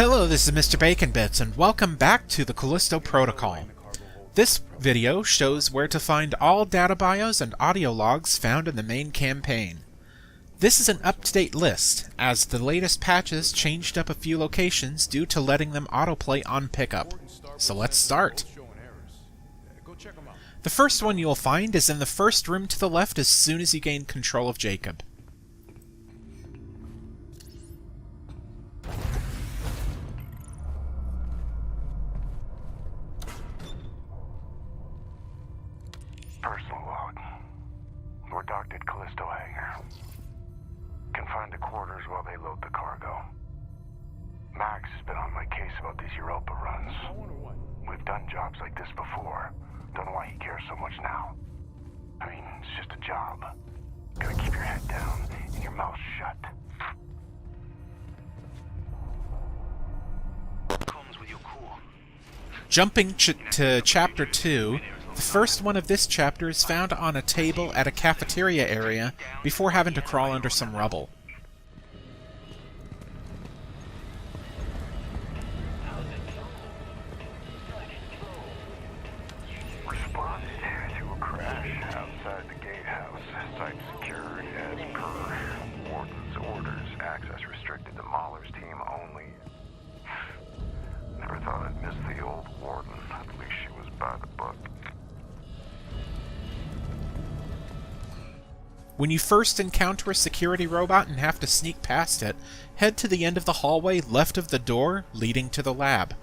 Hello, this is Mr. Bacon Bits, and welcome back to the Callisto Protocol. This video shows where to find all data bios and audio logs found in the main campaign. This is an up-to-date list, as the latest patches changed up a few locations due to letting them autoplay on pickup. So let's start. The first one you'll find is in the first room to the left as soon as you gain control of Jacob. Personal log. We're docked at Callisto Hangar. Confined to quarters while they load the cargo. Max has been on my case about these Europa runs. We've done jobs like this before. Don't know why he cares so much now. I mean, it's just a job. Gotta keep your head down and your mouth shut. Jumping to Chapter 2, the first one of this chapter is found on a table at a cafeteria area before having to crawl under some rubble. Responded to a crash outside the gatehouse. Site secured as per Warden's orders. Access restricted to Mahler's team only. Never thought I'd miss the old Warden. At least she was by the book. When you first encounter a security robot and have to sneak past it, head to the end of the hallway left of the door leading to the lab.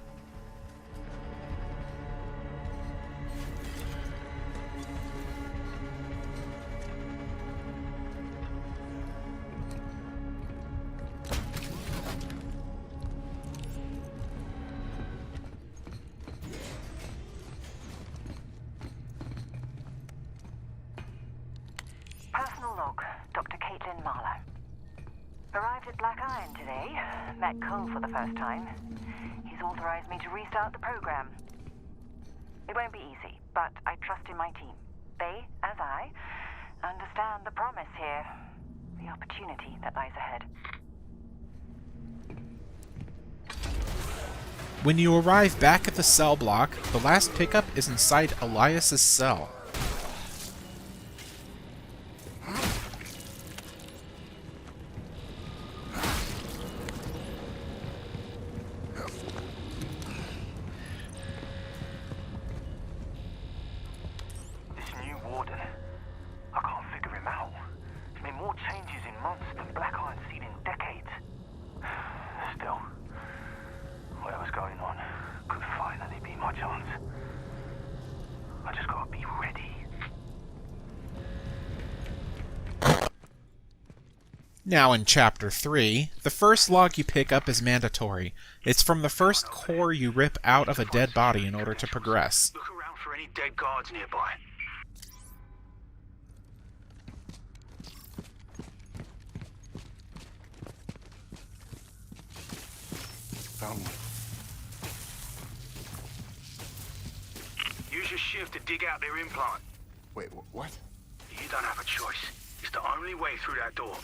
Personal log, Dr. Caitlyn Mahler. Arrived at Black Iron today. Met Cole for the first time. He's authorized me to restart the program. It won't be easy, but I trust in my team. They, as I, understand the promise here. The opportunity that lies ahead. When you arrive back at the cell block, the last pickup is inside Elias's cell. Now in Chapter 3, the first log you pick up is mandatory. It's from the first core you rip out of a dead body in order to progress. Look around for any dead guards nearby. Found one. Use your shift to dig out their implant. Wait, what? You don't have a choice. It's the only way through that door.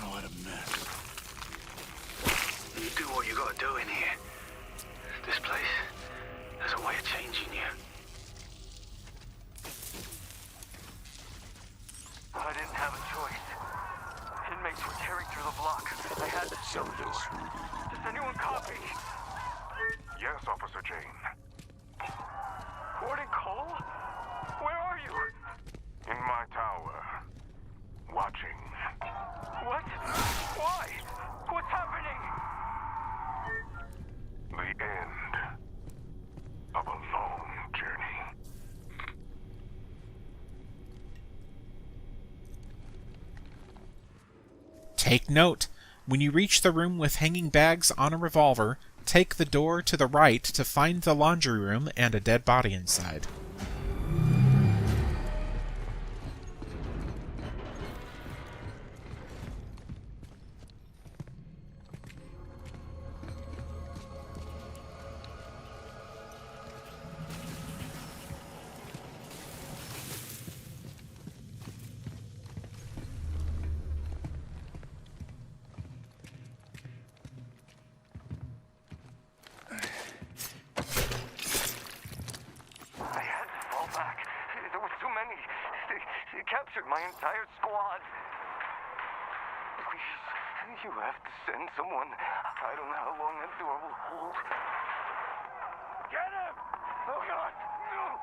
Oh, what a mess. You do what you gotta do in here. This place has a way of changing you. I didn't have a choice. Inmates were tearing through the block. I had to So this. Does anyone copy? Yes, Officer Jane. Warden Cole? Where are you? In my tower. Watching. What? Why? What's happening? The end of a long journey. Take note, when you reach the room with hanging bags on a revolver, take the door to the right to find the laundry room and a dead body inside. There were too many. They captured my entire squad. Please, you have to send someone. I don't know how long that door will hold. Get him! Oh, God! No!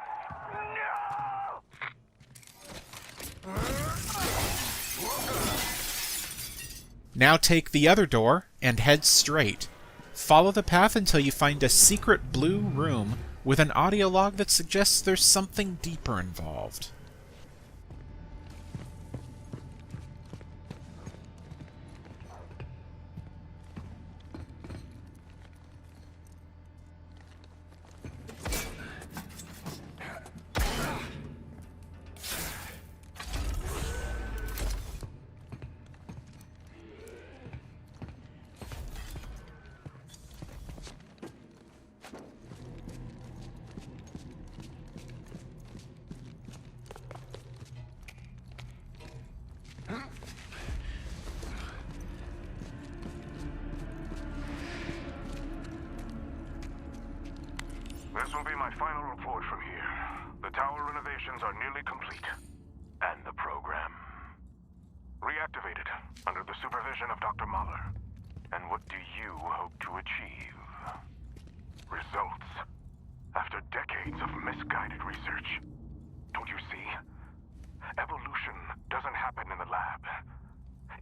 Now take the other door and head straight. Follow the path until you find a secret blue room with an audio log that suggests there's something deeper involved. This will be my final report from here. The tower renovations are nearly complete. And the program reactivated under the supervision of Dr. Mahler. And what do you hope to achieve? Results. After decades of misguided research. Don't you see? Evolution doesn't happen in the lab.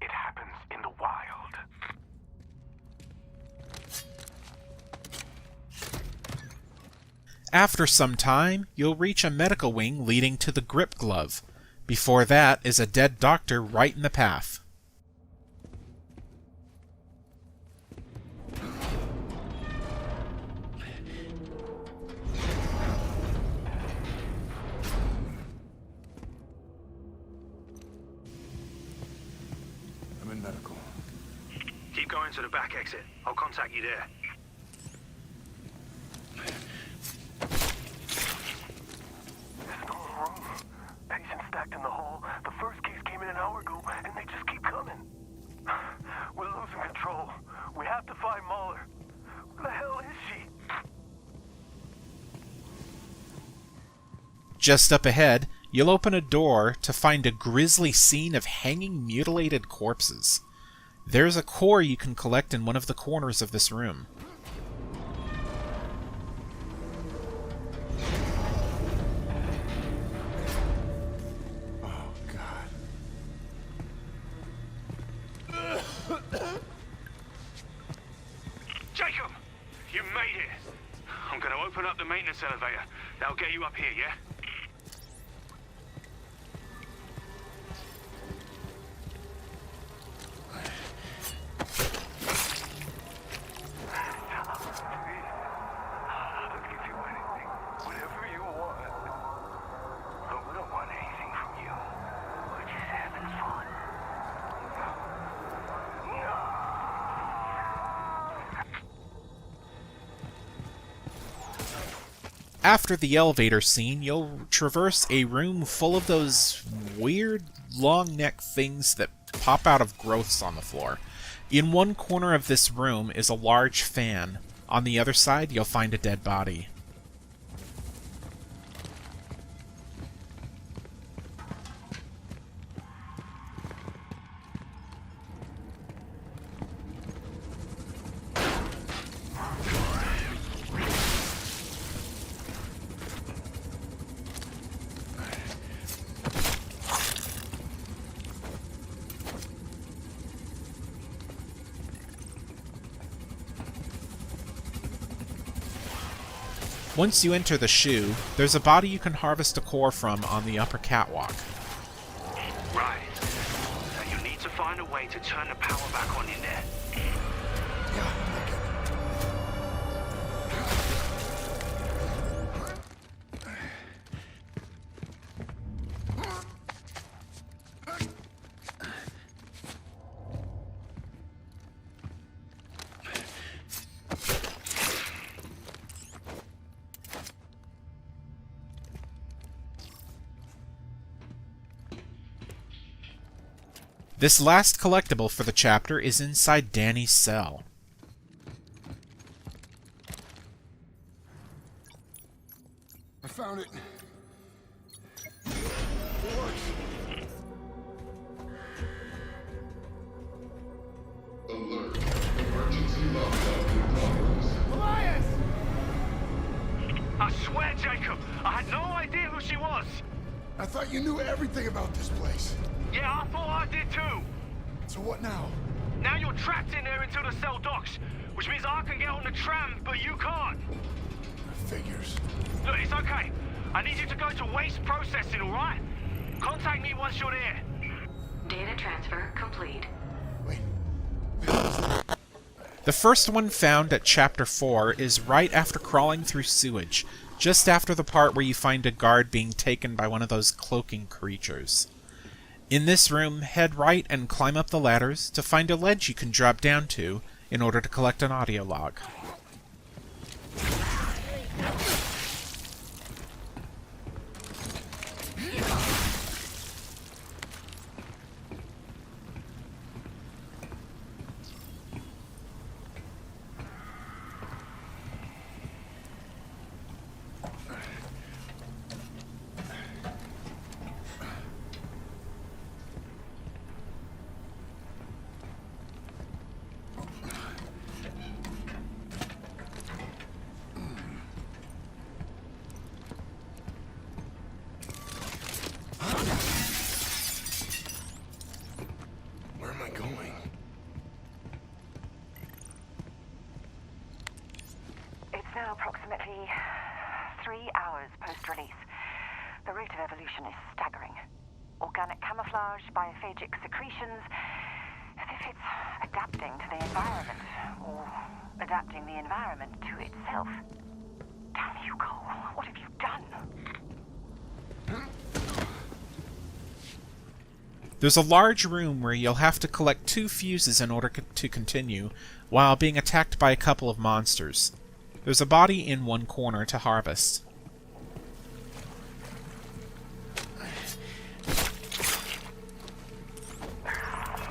It happens in the wild. After some time, you'll reach a medical wing leading to the grip glove. Before that is a dead doctor right in the path. I'm in medical. Keep going to the back exit. I'll contact you there. Patients stacked in the hall. The first case came in an hour ago, and they just keep coming. We're losing control. We have to find Mahler. Where the hell is she? Just up ahead, you'll open a door to find a grisly scene of hanging, mutilated corpses. There's a core you can collect in one of the corners of this room. Jacob! You made it! I'm gonna open up the maintenance elevator. That'll get you up here, yeah? I'll give you anything. Whatever you want. But we don't want anything from you. We're just having fun. After the elevator scene, you'll traverse a room full of those weird long neck things that pop out of growths on the floor. In one corner of this room is a large fan. On the other side, you'll find a dead body. Once you enter the shoe, there's a body you can harvest a core from on the upper catwalk. Right. So you need to find a way to turn the power back on in there. This last collectible for the chapter is inside Dani's cell. I found it. I thought you knew everything about this place. Yeah, I thought I did too. So what now? Now you're trapped in there until the cell docks, which means I can get on the tram, but you can't. Figures. Look, it's okay. I need you to go to waste processing, all right? Contact me once you're there. Data transfer complete. Wait. What was that? The first one found at Chapter 4 is right after crawling through sewage, just after the part where you find a guard being taken by one of those cloaking creatures. In this room, head right and climb up the ladders to find a ledge you can drop down to in order to collect an audio log. Where am I going? It's now approximately 3 hours post-release. The rate of evolution is staggering. Organic camouflage, biophagic secretions, as if it's adapting to the environment, or adapting the environment to itself. Damn you, Cole. What have you done? There's a large room where you'll have to collect 2 fuses in order to continue, while being attacked by a couple of monsters. There's a body in one corner to harvest.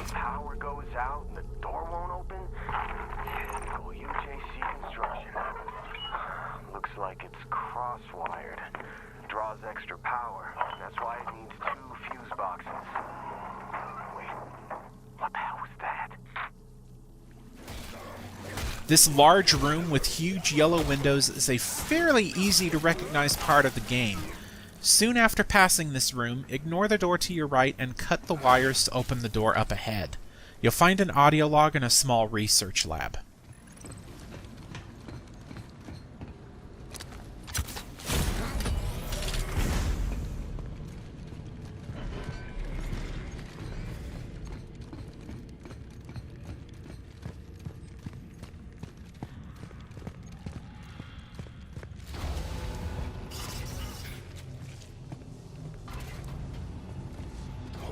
Power goes out and the door won't open? Typical UJC construction. Looks like it's crosswired. Draws extra power. That's why it needs 2 fuse boxes. Wait, what the hell was that? This large room with huge yellow windows is a fairly easy to recognize part of the game. Soon after passing this room, ignore the door to your right and cut the wires to open the door up ahead. You'll find an audio log in a small research lab.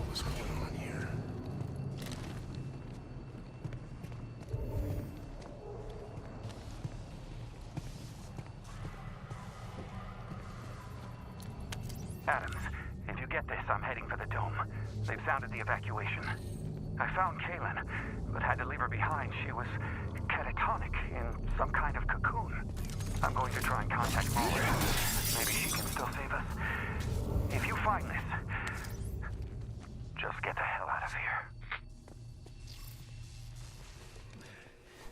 What's going on here? Adams, if you get this, I'm heading for the dome. They've sounded the evacuation. I found Caitlyn, but had to leave her behind. She was catatonic in some kind of cocoon. I'm going to try and contact Mahler. Maybe she can still save us. If you find this, just get the hell out of here.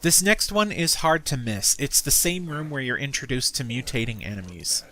This next one is hard to miss. It's the same room where you're introduced to mutating enemies.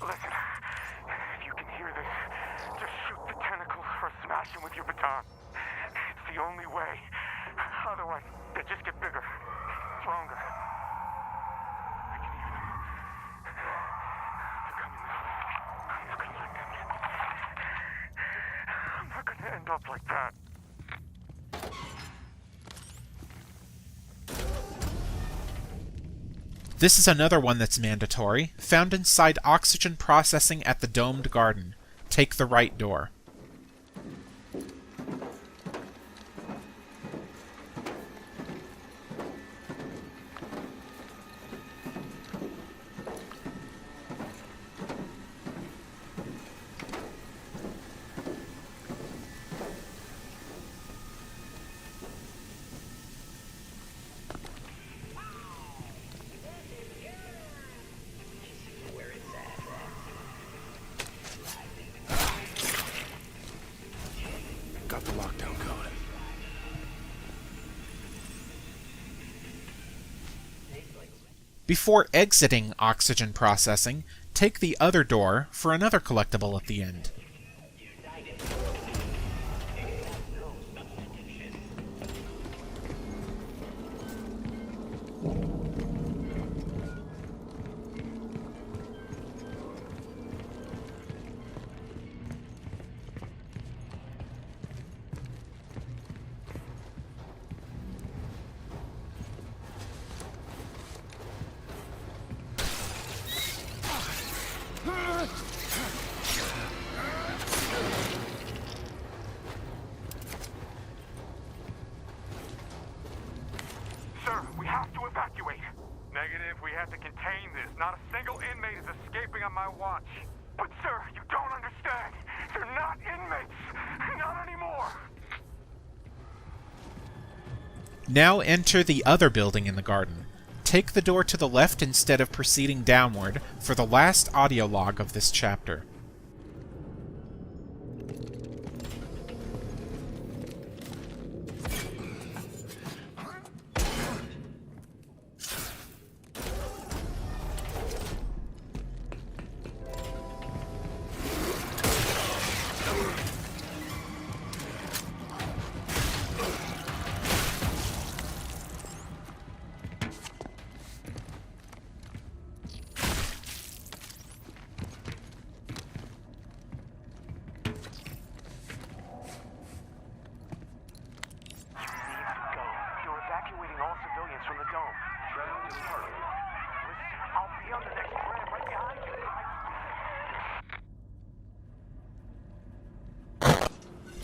Listen, if you can hear this, just shoot the tentacle or smash him with your baton. It's the only way. Otherwise, they just get bigger, stronger. I can hear them. They're coming this way. I'm not gonna let them in. I'm not gonna end up like that. This is another one that's mandatory, found inside oxygen processing at the domed garden. Take the right door. Got the lockdown code. Before exiting oxygen processing, take the other door for another collectible at the end. Sir, we have to evacuate. Negative, we have to contain this. Not a single inmate is escaping on my watch. But sir, you don't understand. They're not inmates. Not anymore. Now enter the other building in the garden. Take the door to the left instead of proceeding downward for the last audio log of this chapter.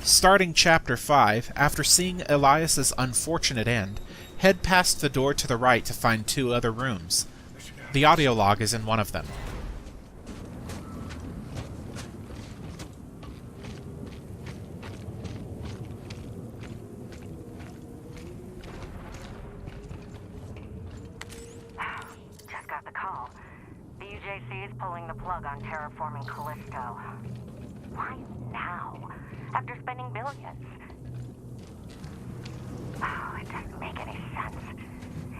Starting Chapter 5, after seeing Elias's unfortunate end, head past the door to the right to find 2 other rooms. The audio log is in one of them. Just got the call. The UJC is pulling the plug on terraforming Callisto. Why now? After spending billions. Oh, it doesn't make any sense.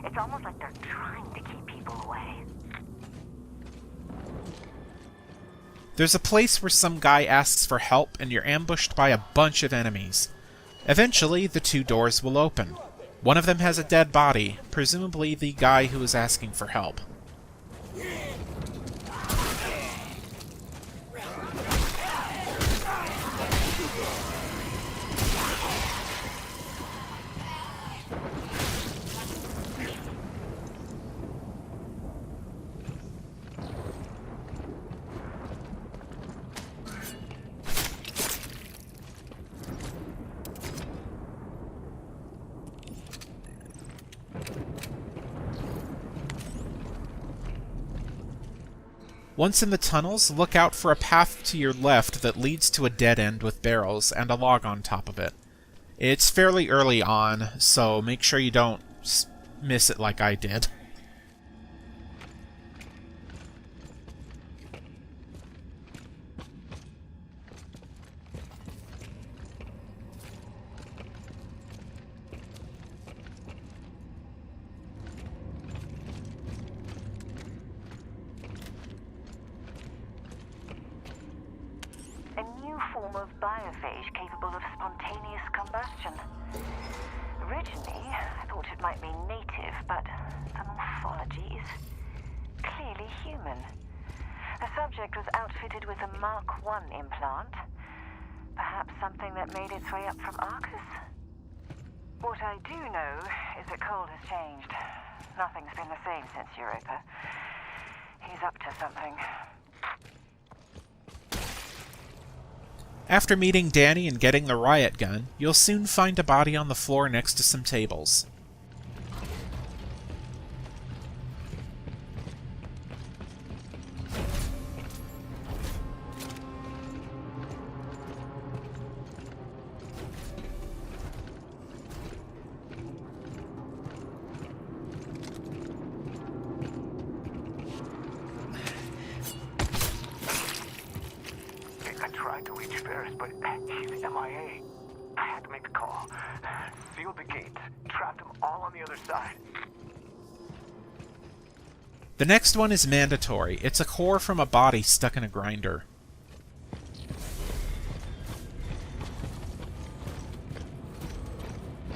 It's almost like they're trying to keep people away. There's a place where some guy asks for help and you're ambushed by a bunch of enemies. Eventually, the 2 doors will open. One of them has a dead body, presumably the guy who is asking for help. Once in the tunnels, look out for a path to your left that leads to a dead end with barrels and a log on top of it. It's fairly early on, so make sure you don't miss it like I did. Of biophage capable of spontaneous combustion. Originally, I thought it might be native, but the morphology is clearly human. The subject was outfitted with a Mark I implant. Perhaps something that made its way up from Arcus? What I do know is that Cole has changed. Nothing's been the same since Europa. He's up to something. After meeting Dani and getting the riot gun, you'll soon find a body on the floor next to some tables. I tried to reach Ferris, but he's MIA. I had to make the call. Sealed the gates. Trapped them all on the other side. The next one is mandatory. It's a core from a body stuck in a grinder.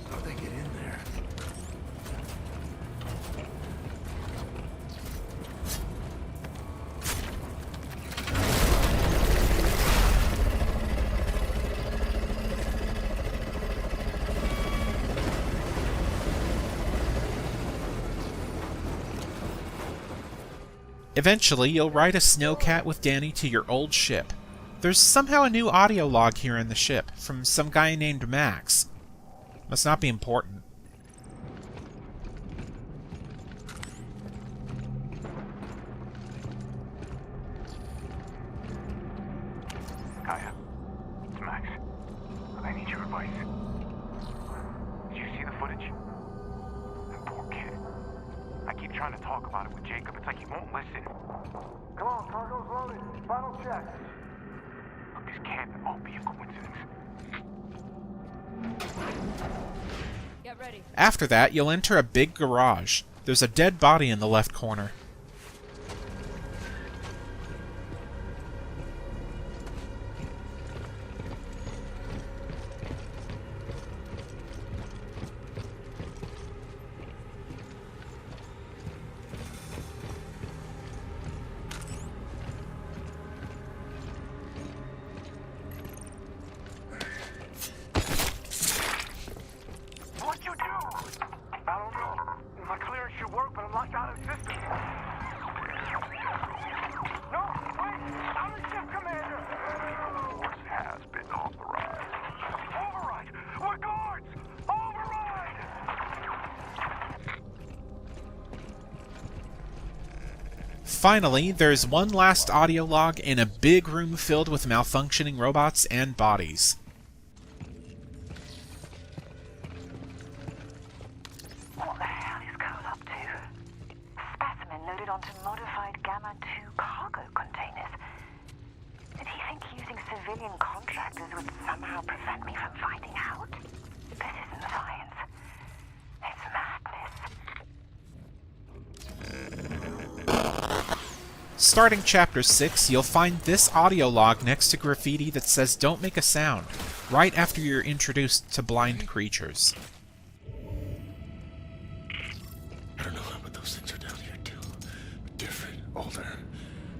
How'd they get in there? Eventually, you'll ride a snowcat with Dani to your old ship. There's somehow a new audio log here in the ship, from some guy named Max. Must not be important. Kaya, it's Max. I need your advice. Did you see the footage? That poor kid. I keep trying to talk about it with Jacob. It's like he won't listen. Come on, cargo's loaded. Final check. Look, this can't all be a coincidence. Get ready. After that, you'll enter a big garage. There's a dead body in the left corner. What'd you do? I don't know. My clearance should work, but I'm locked out of the system. No, wait! I'm the ship commander! Force has been authorized. Override! We're guards! Override! Finally, there's one last audio log in a big room filled with malfunctioning robots and bodies. What the hell is Cole up to? Specimen loaded onto modified Gamma-2 cargo containers. Did he think using civilian contractors would somehow prevent me from finding out? This isn't science. It's madness. Starting Chapter 6, you'll find this audio log next to graffiti that says "Don't make a sound," right after you're introduced to blind creatures. I don't know, but those things are down here too. Different, older,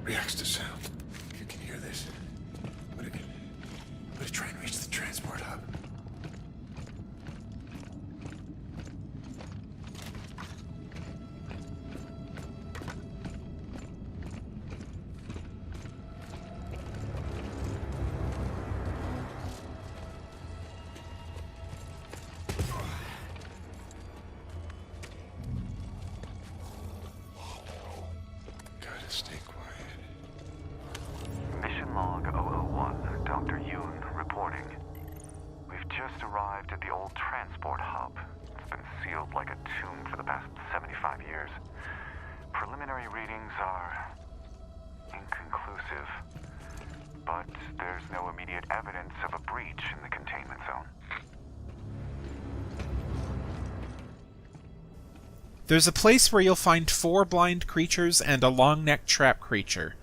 reacts to sound. If you can hear this, I'm gonna try and reach the transport hub. Gotta stay quiet. Mission log 001, Dr. Ewan reporting. We've just arrived at the old transport hub. It's been sealed like a tomb for the past 75 years. Preliminary readings are inconclusive, but there's no immediate evidence of a breach in the containment zone. There's a place where you'll find 4 blind creatures and a long-necked trap creature.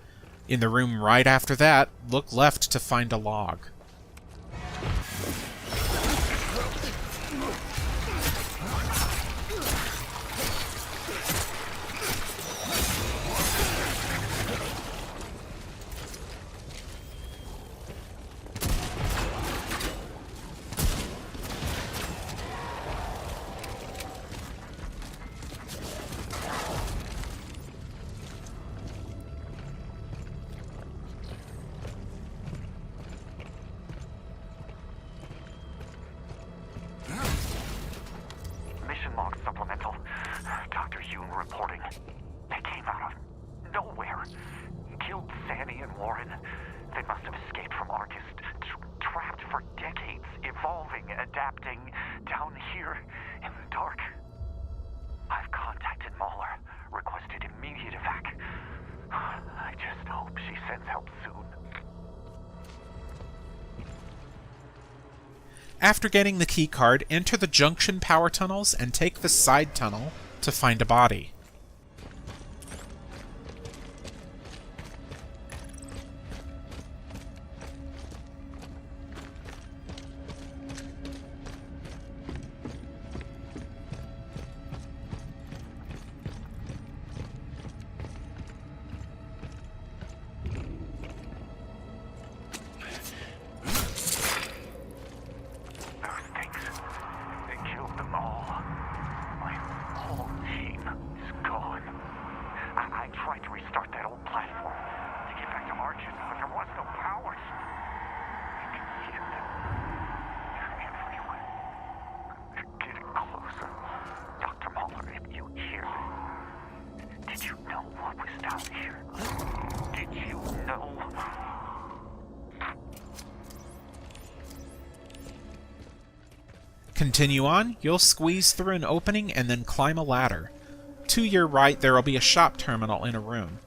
In the room right after that, look left to find a log. After getting the keycard, enter the junction power tunnels and take the side tunnel to find a body. Continue on, you'll squeeze through an opening and then climb a ladder. To your right, there will be a shop terminal in a room.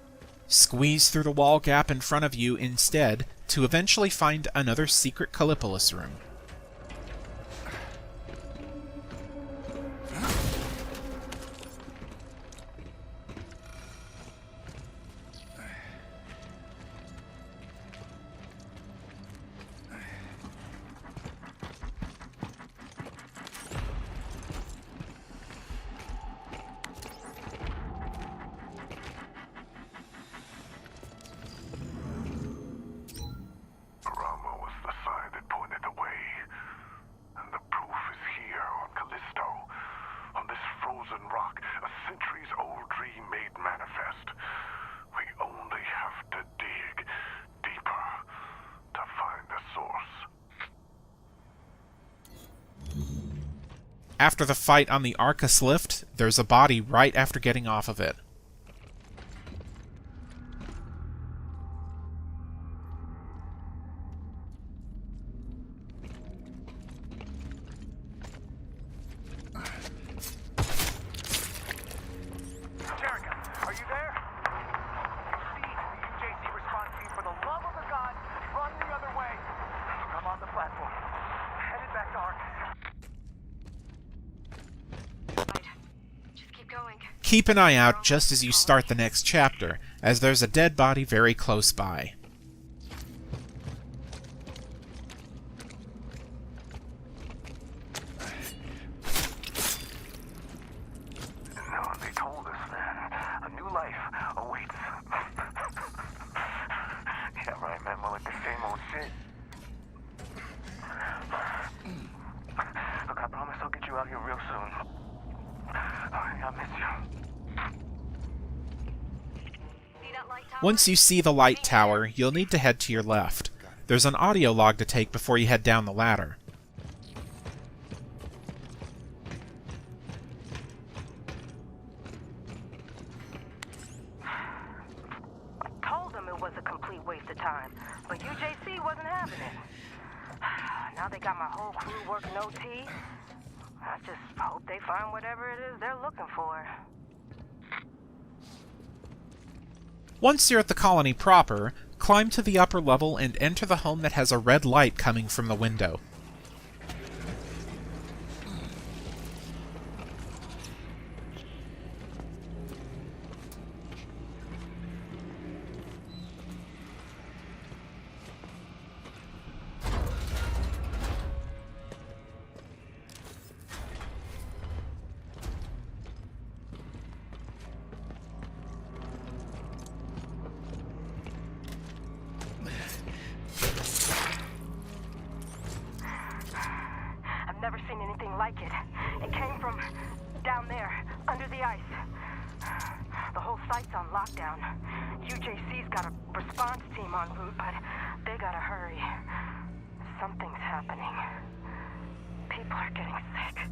Squeeze through the wall gap in front of you instead to eventually find another secret Callipolis room. After the fight on the Arcus lift, there's a body right after getting off of it. Keep an eye out just as you start the next chapter, as there's a dead body very close by. No, they told us that a new life awaits. Yeah, right, man. More like the same old shit. Look, I promise I'll get you out here real soon. I miss you. Once you see the light tower, you'll need to head to your left. There's an audio log to take before you head down the ladder. I told him it was a complete waste of time, but UJC wasn't having it. Now they got my whole crew working OT. I just hope they find whatever it is they're looking for. Once you're at the colony proper, climb to the upper level and enter the home that has a red light coming from the window. Never seen anything like it. It came from down there, under the ice. The whole site's on lockdown. UJC's got a response team en route, but they gotta hurry. Something's happening. People are getting sick.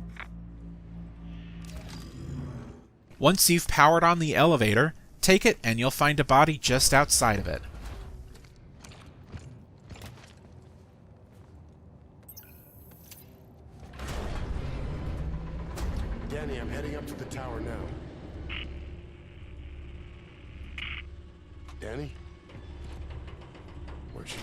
Once you've powered on the elevator, take it and you'll find a body just outside of it. Dani, I'm heading up to the tower now. Dani? Where'd she go?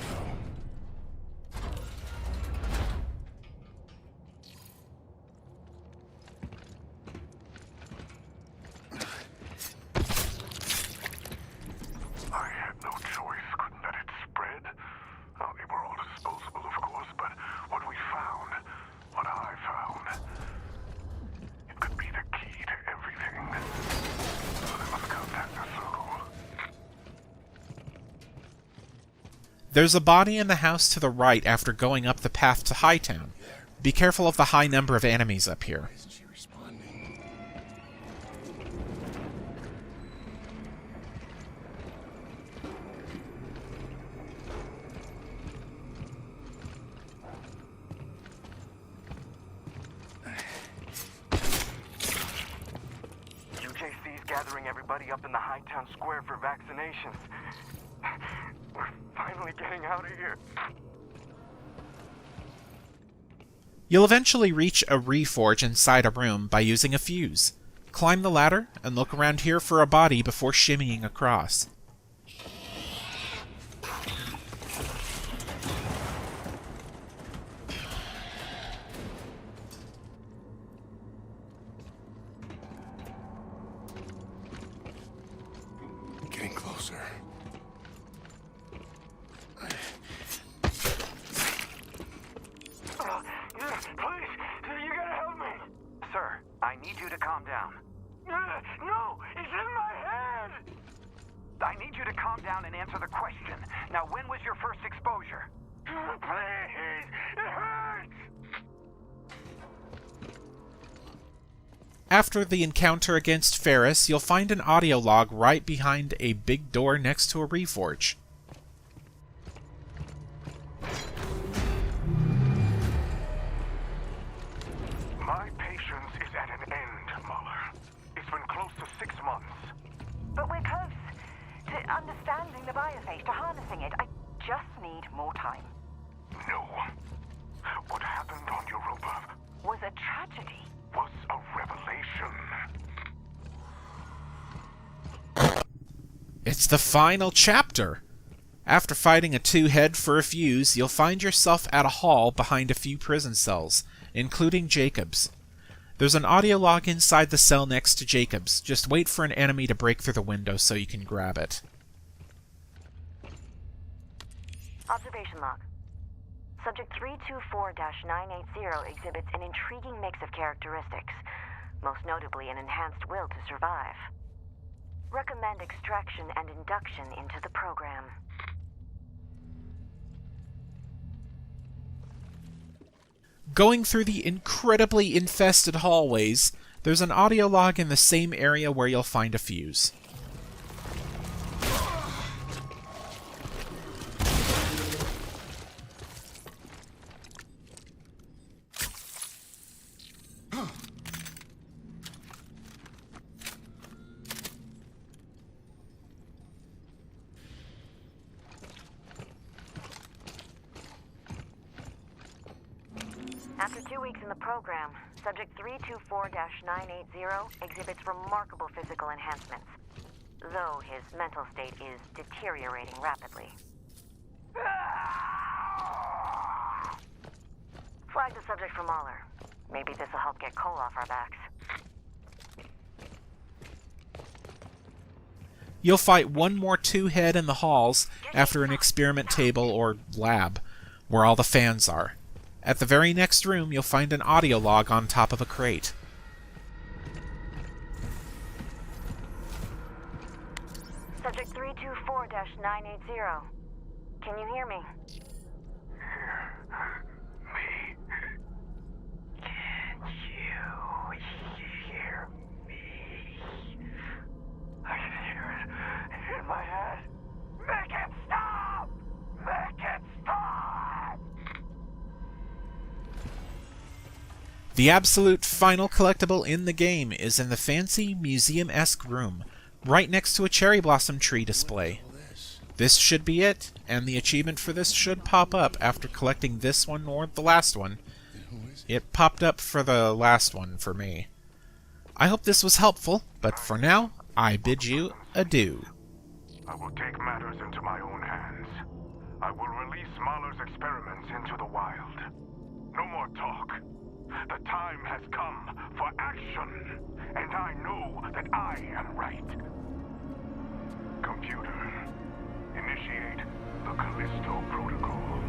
There's a body in the house to the right after going up the path to Hightown. Be careful of the high number of enemies up here. Isn't she responding? UJC's gathering everybody up in the Hightown Square for vaccinations. We're finally getting out of here. You'll eventually reach a reforge inside a room by using a fuse. Climb the ladder and look around here for a body before shimmying across. Getting closer. Please, you gotta help me. Sir, I need you to calm down. No, it's in my head. I need you to calm down and answer the question. Now, when was your first exposure? Please, it hurts. After the encounter against Ferris, you'll find an audio log right behind a big door next to a reforge. My patience is at an end, Mahler. It's been close to 6 months. But we're close to understanding the biophage, to harnessing it. I just need more time. No. What happened on Europa Was a tragedy. was a revelation. It's the final chapter! After fighting a two-head for a fuse, you'll find yourself at a hall behind a few prison cells, including Jacob's. There's an audio log inside the cell next to Jacob's. Just wait for an enemy to break through the window so you can grab it. Observation log. Subject 324-980 exhibits an intriguing mix of characteristics, most notably an enhanced will to survive. Recommend extraction and induction into the program. Going through the incredibly infested hallways, there's an audio log in the same area where you'll find a fuse. After 2 weeks in the program, Subject 324-980 exhibits remarkable physical enhancements, though his mental state is deteriorating rapidly. Flag the subject for Mahler. Maybe this will help get Cole off our backs. You'll fight one more two-head in the halls after an experiment table or lab, where all the fans are. At the very next room, you'll find an audio log on top of a crate. Subject 324-980. Can you hear me? Me? Can you hear me? I can hear it in my head. Make it stop! Make it stop! The absolute final collectible in the game is in the fancy museum-esque room, right next to a cherry blossom tree display. This should be it, and the achievement for this should pop up after collecting this one or the last one. It popped up for the last one for me. I hope this was helpful, but for now, I bid you adieu. I will take matters into my own hands. I will release Mahler's experiments into the wild. No more talk. The time has come for action, and I know that I am right. Computer, initiate the Callisto Protocol.